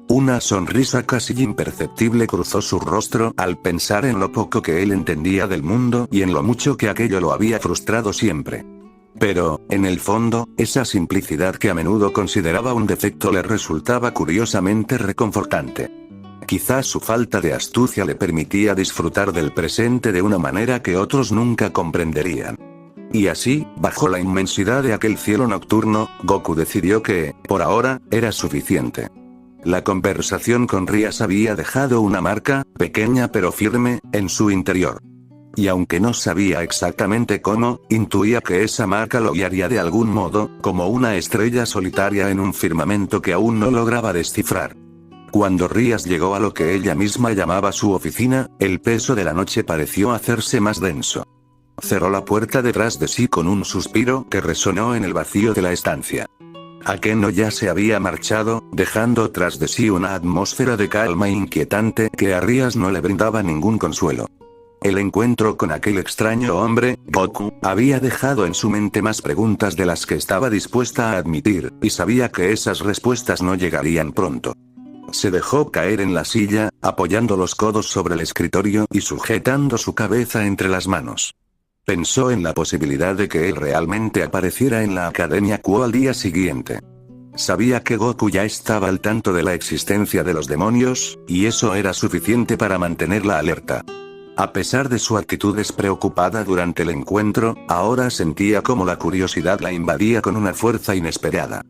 Una sonrisa casi imperceptible cruzó su rostro al pensar en lo poco que él entendía del mundo y en lo mucho que aquello lo había frustrado siempre. Pero, en el fondo, esa simplicidad que a menudo consideraba un defecto le resultaba curiosamente reconfortante. Quizás su falta de astucia le permitía disfrutar del presente de una manera que otros nunca comprenderían. Y así, bajo la inmensidad de aquel cielo nocturno, Goku decidió que, por ahora, era suficiente. La conversación con Rías había dejado una marca, pequeña pero firme, en su interior. Y aunque no sabía exactamente cómo, intuía que esa marca lo guiaría de algún modo, como una estrella solitaria en un firmamento que aún no lograba descifrar. Cuando Rías llegó a lo que ella misma llamaba su oficina, el peso de la noche pareció hacerse más denso. Cerró la puerta detrás de sí con un suspiro que resonó en el vacío de la estancia. Akeno ya se había marchado, dejando tras de sí una atmósfera de calma inquietante que a Rías no le brindaba ningún consuelo. El encuentro con aquel extraño hombre, Goku, había dejado en su mente más preguntas de las que estaba dispuesta a admitir, y sabía que esas respuestas no llegarían pronto. Se dejó caer en la silla, apoyando los codos sobre el escritorio y sujetando su cabeza entre las manos. Pensó en la posibilidad de que él realmente apareciera en la Academia Q al día siguiente. Sabía que Goku ya estaba al tanto de la existencia de los demonios, y eso era suficiente para mantenerla alerta. A pesar de su actitud despreocupada durante el encuentro, ahora sentía como la curiosidad la invadía con una fuerza inesperada.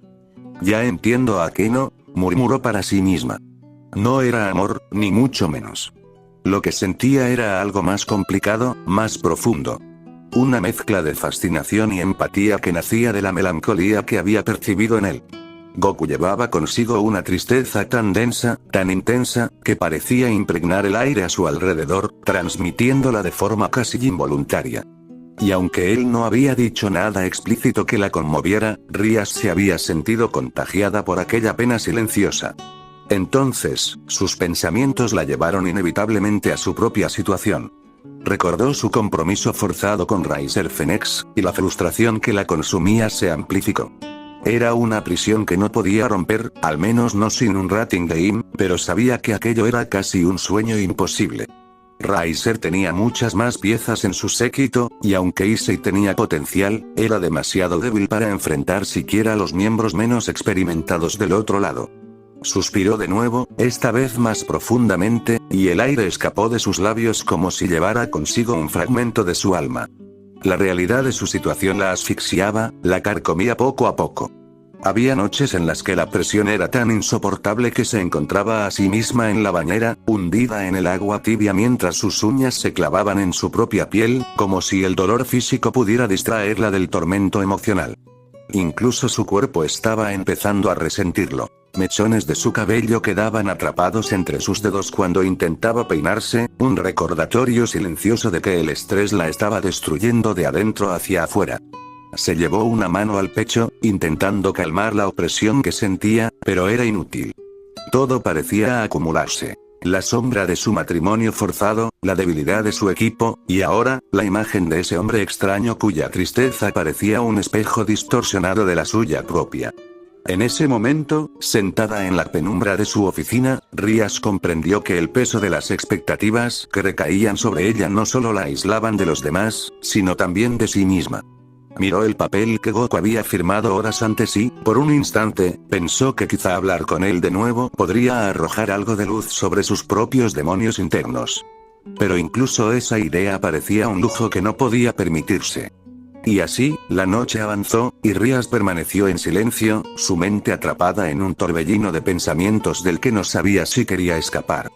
Ya entiendo a Keno, murmuró para sí misma. No era amor, ni mucho menos. Lo que sentía era algo más complicado, más profundo. Una mezcla de fascinación y empatía que nacía de la melancolía que había percibido en él. Goku llevaba consigo una tristeza tan densa, tan intensa, que parecía impregnar el aire a su alrededor, transmitiéndola de forma casi involuntaria. Y aunque él no había dicho nada explícito que la conmoviera, Rias se había sentido contagiada por aquella pena silenciosa. Entonces, sus pensamientos la llevaron inevitablemente a su propia situación. Recordó su compromiso forzado con Riser Phoenix, y la frustración que la consumía se amplificó. Era una prisión que no podía romper, al menos no sin un rating game, pero sabía que aquello era casi un sueño imposible. Riser tenía muchas más piezas en su séquito, y aunque Issei tenía potencial, era demasiado débil para enfrentar siquiera a los miembros menos experimentados del otro lado. Suspiró de nuevo, esta vez más profundamente, y el aire escapó de sus labios como si llevara consigo un fragmento de su alma. La realidad de su situación la asfixiaba, la carcomía poco a poco. Había noches en las que la presión era tan insoportable que se encontraba a sí misma en la bañera, hundida en el agua tibia mientras sus uñas se clavaban en su propia piel, como si el dolor físico pudiera distraerla del tormento emocional. Incluso su cuerpo estaba empezando a resentirlo. Mechones de su cabello quedaban atrapados entre sus dedos cuando intentaba peinarse, un recordatorio silencioso de que el estrés la estaba destruyendo de adentro hacia afuera. Se llevó una mano al pecho, intentando calmar la opresión que sentía, pero era inútil. Todo parecía acumularse. La sombra de su matrimonio forzado, la debilidad de su equipo, y ahora, la imagen de ese hombre extraño cuya tristeza parecía un espejo distorsionado de la suya propia. En ese momento, sentada en la penumbra de su oficina, Rias comprendió que el peso de las expectativas que recaían sobre ella no solo la aislaban de los demás, sino también de sí misma. Miró el papel que Goku había firmado horas antes y, por un instante, pensó que quizá hablar con él de nuevo podría arrojar algo de luz sobre sus propios demonios internos. Pero incluso esa idea parecía un lujo que no podía permitirse. Y así, la noche avanzó, y Rias permaneció en silencio, su mente atrapada en un torbellino de pensamientos del que no sabía si quería escapar.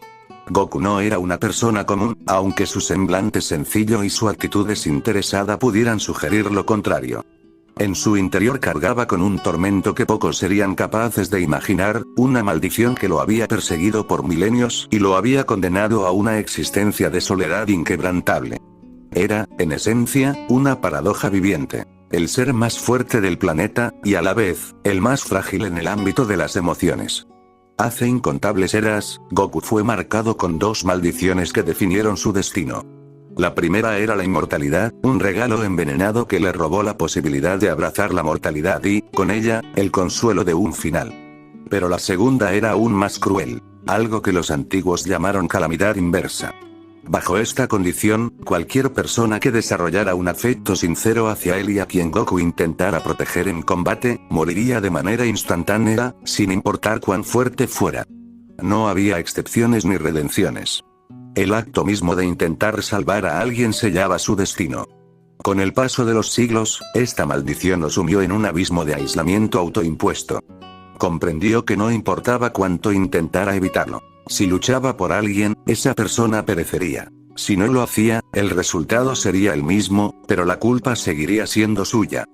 Goku no era una persona común, aunque su semblante sencillo y su actitud desinteresada pudieran sugerir lo contrario. En su interior cargaba con un tormento que pocos serían capaces de imaginar, una maldición que lo había perseguido por milenios y lo había condenado a una existencia de soledad inquebrantable. Era, en esencia, una paradoja viviente. El ser más fuerte del planeta, y a la vez, el más frágil en el ámbito de las emociones. Hace incontables eras, Goku fue marcado con dos maldiciones que definieron su destino. La primera era la inmortalidad, un regalo envenenado que le robó la posibilidad de abrazar la mortalidad y, con ella, el consuelo de un final. Pero la segunda era aún más cruel, algo que los antiguos llamaron calamidad inversa. Bajo esta condición, cualquier persona que desarrollara un afecto sincero hacia él y a quien Goku intentara proteger en combate, moriría de manera instantánea, sin importar cuán fuerte fuera. No había excepciones ni redenciones. El acto mismo de intentar salvar a alguien sellaba su destino. Con el paso de los siglos, esta maldición lo sumió en un abismo de aislamiento autoimpuesto. Comprendió que no importaba cuánto intentara evitarlo. Si luchaba por alguien, esa persona perecería. Si no lo hacía, el resultado sería el mismo, pero la culpa seguiría siendo suya.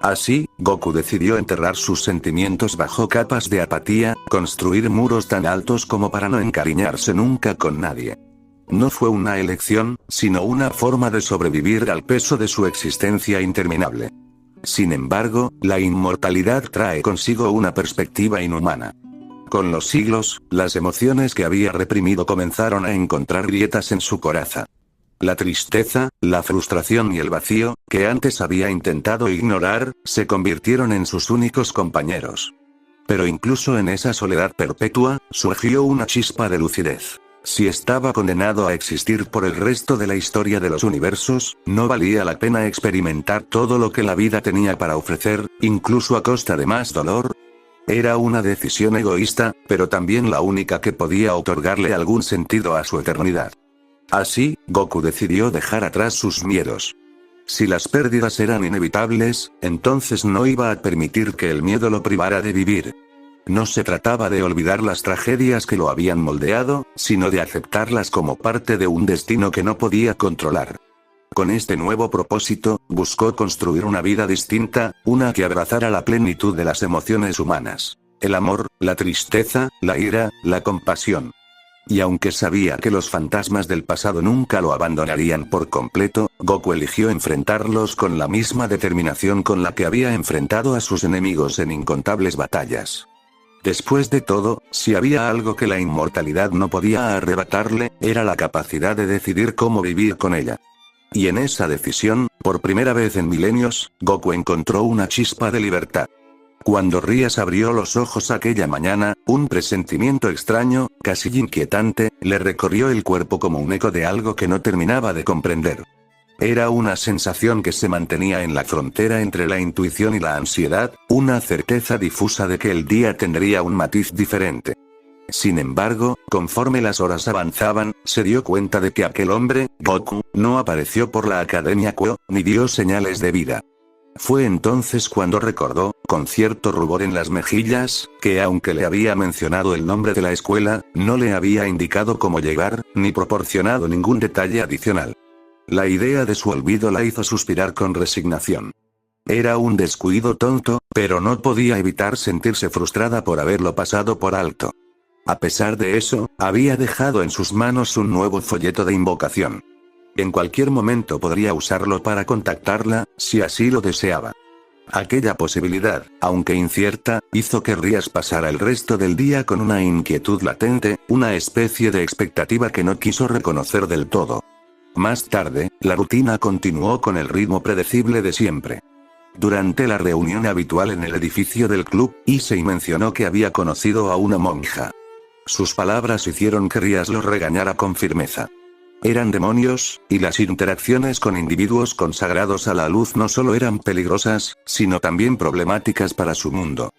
Así, Goku decidió enterrar sus sentimientos bajo capas de apatía, construir muros tan altos como para no encariñarse nunca con nadie. No fue una elección, sino una forma de sobrevivir al peso de su existencia interminable. Sin embargo, la inmortalidad trae consigo una perspectiva inhumana. Con los siglos, las emociones que había reprimido comenzaron a encontrar grietas en su coraza. La tristeza, la frustración y el vacío, que antes había intentado ignorar, se convirtieron en sus únicos compañeros. Pero incluso en esa soledad perpetua, surgió una chispa de lucidez. Si estaba condenado a existir por el resto de la historia de los universos, no valía la pena experimentar todo lo que la vida tenía para ofrecer, incluso a costa de más dolor. Era una decisión egoísta, pero también la única que podía otorgarle algún sentido a su eternidad. Así, Goku decidió dejar atrás sus miedos. Si las pérdidas eran inevitables, entonces no iba a permitir que el miedo lo privara de vivir. No se trataba de olvidar las tragedias que lo habían moldeado, sino de aceptarlas como parte de un destino que no podía controlar. Con este nuevo propósito, buscó construir una vida distinta, una que abrazara la plenitud de las emociones humanas. El amor, la tristeza, la ira, la compasión. Y aunque sabía que los fantasmas del pasado nunca lo abandonarían por completo, Goku eligió enfrentarlos con la misma determinación con la que había enfrentado a sus enemigos en incontables batallas. Después de todo, si había algo que la inmortalidad no podía arrebatarle, era la capacidad de decidir cómo vivir con ella. Y en esa decisión, por primera vez en milenios, Goku encontró una chispa de libertad. Cuando Rias abrió los ojos aquella mañana, un presentimiento extraño, casi inquietante, le recorrió el cuerpo como un eco de algo que no terminaba de comprender. Era una sensación que se mantenía en la frontera entre la intuición y la ansiedad, una certeza difusa de que el día tendría un matiz diferente. Sin embargo, conforme las horas avanzaban, se dio cuenta de que aquel hombre, Goku, no apareció por la Academia Kyo, ni dio señales de vida. Fue entonces cuando recordó, con cierto rubor en las mejillas, que aunque le había mencionado el nombre de la escuela, no le había indicado cómo llegar, ni proporcionado ningún detalle adicional. La idea de su olvido la hizo suspirar con resignación. Era un descuido tonto, pero no podía evitar sentirse frustrada por haberlo pasado por alto. A pesar de eso, había dejado en sus manos un nuevo folleto de invocación. En cualquier momento podría usarlo para contactarla, si así lo deseaba. Aquella posibilidad, aunque incierta, hizo que Rias pasara el resto del día con una inquietud latente, una especie de expectativa que no quiso reconocer del todo. Más tarde, la rutina continuó con el ritmo predecible de siempre. Durante la reunión habitual en el edificio del club, Issei mencionó que había conocido a una monja. Sus palabras hicieron que Rias lo regañara con firmeza. Eran demonios, y las interacciones con individuos consagrados a la luz no solo eran peligrosas, sino también problemáticas para su mundo.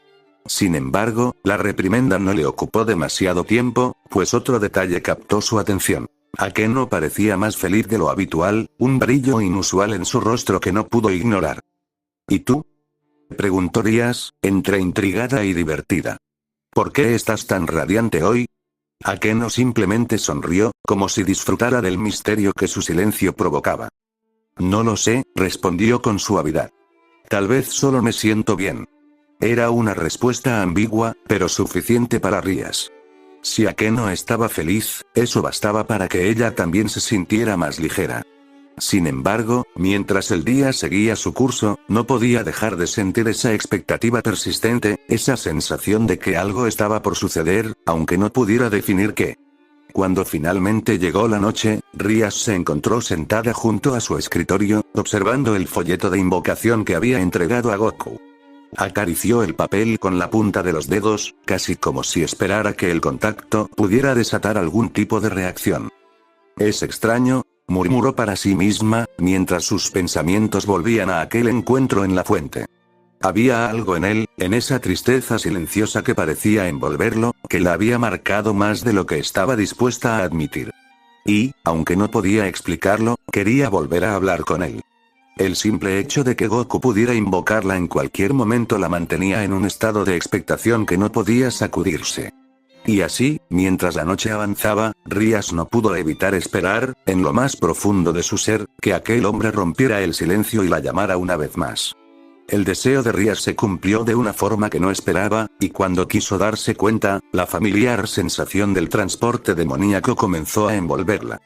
Sin embargo, la reprimenda no le ocupó demasiado tiempo, pues otro detalle captó su atención. Akeno parecía más feliz de lo habitual, un brillo inusual en su rostro que no pudo ignorar. ¿Y tú?, preguntó Rias, entre intrigada y divertida. ¿Por qué estás tan radiante hoy? Akeno simplemente sonrió, como si disfrutara del misterio que su silencio provocaba. No lo sé, respondió con suavidad. Tal vez solo me siento bien. Era una respuesta ambigua, pero suficiente para Rias. Si Akeno estaba feliz, eso bastaba para que ella también se sintiera más ligera. Sin embargo, mientras el día seguía su curso, no podía dejar de sentir esa expectativa persistente, esa sensación de que algo estaba por suceder, aunque no pudiera definir qué. Cuando finalmente llegó la noche, Rias se encontró sentada junto a su escritorio, observando el folleto de invocación que había entregado a Goku. Acarició el papel con la punta de los dedos, casi como si esperara que el contacto pudiera desatar algún tipo de reacción. Es extraño, murmuró para sí misma, mientras sus pensamientos volvían a aquel encuentro en la fuente. Había algo en él, en esa tristeza silenciosa que parecía envolverlo, que la había marcado más de lo que estaba dispuesta a admitir. Y, aunque no podía explicarlo, quería volver a hablar con él. El simple hecho de que Goku pudiera invocarla en cualquier momento la mantenía en un estado de expectación que no podía sacudirse. Y así, mientras la noche avanzaba, Rias no pudo evitar esperar, en lo más profundo de su ser, que aquel hombre rompiera el silencio y la llamara una vez más. El deseo de Rias se cumplió de una forma que no esperaba, y cuando quiso darse cuenta, la familiar sensación del transporte demoníaco comenzó a envolverla.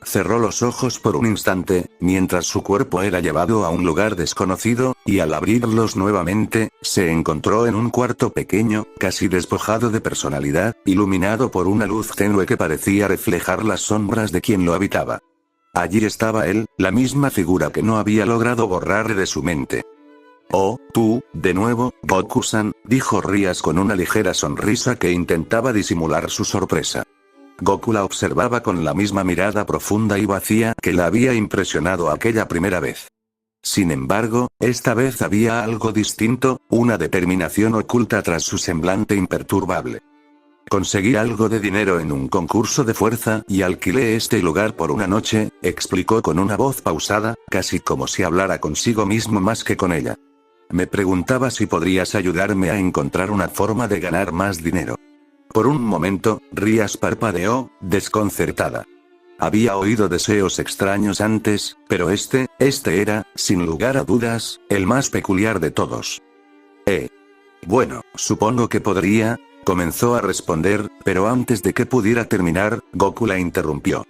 Cerró los ojos por un instante, mientras su cuerpo era llevado a un lugar desconocido, y al abrirlos nuevamente, se encontró en un cuarto pequeño, casi despojado de personalidad, iluminado por una luz tenue que parecía reflejar las sombras de quien lo habitaba. Allí estaba él, la misma figura que no había logrado borrar de su mente. «Oh, tú, de nuevo, Goku-san», dijo Rías con una ligera sonrisa que intentaba disimular su sorpresa. Goku la observaba con la misma mirada profunda y vacía que la había impresionado aquella primera vez. Sin embargo, esta vez había algo distinto, una determinación oculta tras su semblante imperturbable. «Conseguí algo de dinero en un concurso de fuerza y alquilé este lugar por una noche», explicó con una voz pausada, casi como si hablara consigo mismo más que con ella. «Me preguntaba si podrías ayudarme a encontrar una forma de ganar más dinero». Por un momento, Rías parpadeó, desconcertada. Había oído deseos extraños antes, pero este era, sin lugar a dudas, el más peculiar de todos. Bueno, supongo que podría», comenzó a responder, pero antes de que pudiera terminar, Goku la interrumpió.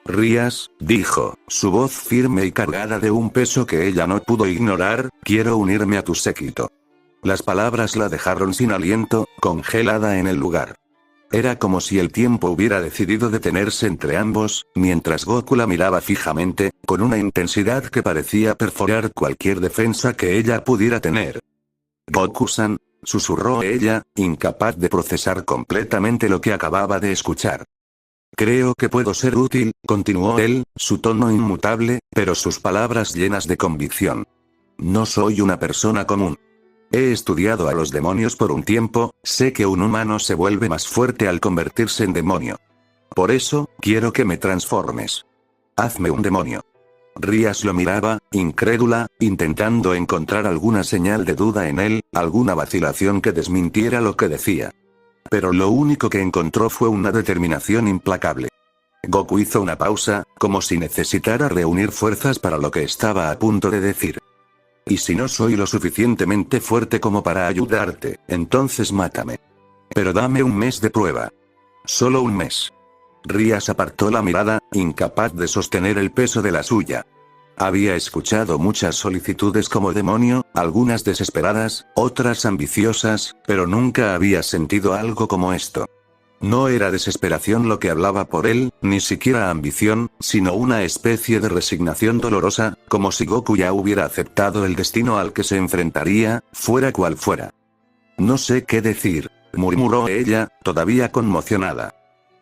«Rías», dijo, su voz firme y cargada de un peso que ella no pudo ignorar, «quiero unirme a tu séquito». Las palabras la dejaron sin aliento, congelada en el lugar. Era como si el tiempo hubiera decidido detenerse entre ambos, mientras Goku la miraba fijamente, con una intensidad que parecía perforar cualquier defensa que ella pudiera tener. «Goku-san», susurró ella, incapaz de procesar completamente lo que acababa de escuchar. «Creo que puedo ser útil», continuó él, su tono inmutable, pero sus palabras llenas de convicción. «No soy una persona común. He estudiado a los demonios por un tiempo, sé que un humano se vuelve más fuerte al convertirse en demonio. Por eso, quiero que me transformes. Hazme un demonio». Rías lo miraba, incrédula, intentando encontrar alguna señal de duda en él, alguna vacilación que desmintiera lo que decía. Pero lo único que encontró fue una determinación implacable. Goku hizo una pausa, como si necesitara reunir fuerzas para lo que estaba a punto de decir. «Y si no soy lo suficientemente fuerte como para ayudarte, entonces mátame. Pero dame un mes de prueba. Solo un mes». Rías apartó la mirada, incapaz de sostener el peso de la suya. Había escuchado muchas solicitudes como demonio, algunas desesperadas, otras ambiciosas, pero nunca había sentido algo como esto. No era desesperación lo que hablaba por él, ni siquiera ambición, sino una especie de resignación dolorosa, como si Goku ya hubiera aceptado el destino al que se enfrentaría, fuera cual fuera. «No sé qué decir», murmuró ella, todavía conmocionada.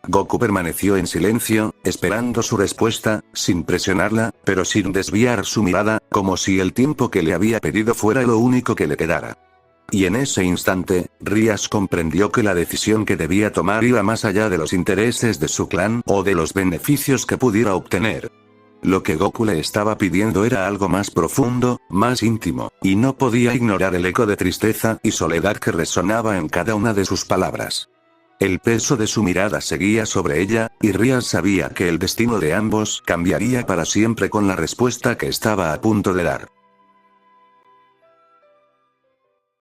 Goku permaneció en silencio, esperando su respuesta, sin presionarla, pero sin desviar su mirada, como si el tiempo que le había pedido fuera lo único que le quedara. Y en ese instante, Rías comprendió que la decisión que debía tomar iba más allá de los intereses de su clan o de los beneficios que pudiera obtener. Lo que Goku le estaba pidiendo era algo más profundo, más íntimo, y no podía ignorar el eco de tristeza y soledad que resonaba en cada una de sus palabras. El peso de su mirada seguía sobre ella, y Rías sabía que el destino de ambos cambiaría para siempre con la respuesta que estaba a punto de dar.